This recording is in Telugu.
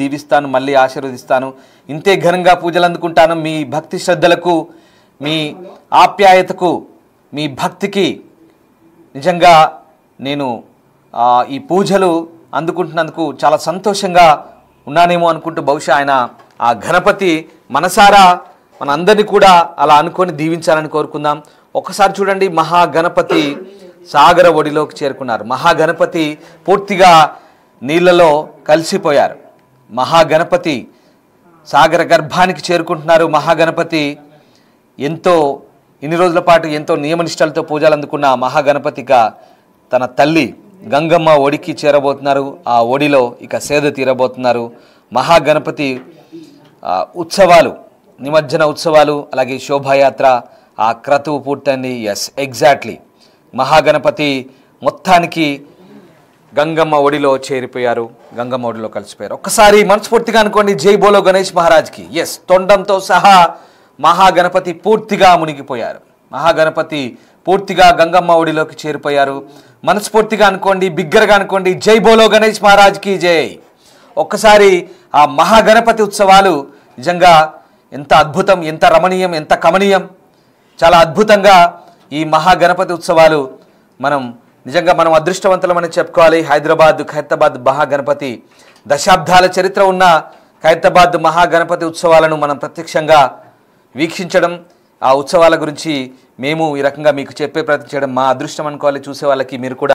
దీవిస్తాను, మళ్ళీ ఆశీర్వదిస్తాను. ఇంతే ఘనంగా పూజలు అందుకుంటాను. మీ భక్తి శ్రద్ధలకు, మీ ఆప్యాయతకు, మీ భక్తికి నిజంగా నేను ఈ పూజలు అందుకుంటున్నందుకు చాలా సంతోషంగా ఉన్నానేమో అనుకుంటూ బహుశా ఆయన ఆ గణపతి మనసారా మనందరినీ కూడా అలా అనుకొని దీవించాలని కోరుకుందాం. ఒక్కసారి చూడండి, మహాగణపతి సాగర ఒడిలోకి చేరుకున్నారు. మహాగణపతి పూర్తిగా నీళ్ళలో కలిసిపోయారు. మహాగణపతి సాగర గర్భానికి చేరుకుంటున్నారు. మహాగణపతి ఇన్ని రోజుల పాటు ఎంతో నియమనిష్టలతో పూజలు అందుకున్న మహాగణపతిగా తన తల్లి గంగమ్మ ఒడికి చేరబోతున్నారు. ఆ ఒడిలో ఇక సేద తీరబోతున్నారు. మహాగణపతి ఉత్సవాలు, నిమజ్జన ఉత్సవాలు, అలాగే శోభాయాత్ర, ఆ క్రతువు పూర్తయింది. ఎస్, ఎగ్జాక్ట్లీ మహాగణపతి మొత్తానికి గంగమ్మ ఒడిలో చేరిపోయారు, గంగమ్మ ఒడిలో కలిసిపోయారు. ఒక్కసారి మనస్ఫూర్తిగా అనుకోండి, జై బోలో గణేష్ మహారాజ్కి. ఎస్, తొండంతో సహా మహాగణపతి పూర్తిగా మునిగిపోయారు. మహాగణపతి పూర్తిగా గంగమ్మ ఒడిలోకి చేరిపోయారు. మనస్ఫూర్తిగా అనుకోండి, బిగ్గరగా అనుకోండి, జై బోలో గణేష్ మహారాజ్కి జై. ఒక్కసారి ఆ మహాగణపతి ఉత్సవాలు నిజంగా ఎంత అద్భుతం, ఎంత రమణీయం, ఎంత కమనీయం. చాలా అద్భుతంగా ఈ మహాగణపతి ఉత్సవాలు నిజంగా మనం అదృష్టవంతులమని చెప్పుకోవాలి. ఖైరతాబాద్ మహాగణపతి దశాబ్దాల చరిత్ర ఉన్న ఖైరతాబాద్ మహాగణపతి ఉత్సవాలను మనం ప్రత్యక్షంగా వీక్షించడం, ఆ ఉత్సవాల గురించి మేము ఈ రకంగా మీకు చెప్పే ప్రయత్నం చేయడం మా అదృష్టం అనుకోవాలి. చూసే వాళ్ళకి మీరు కూడా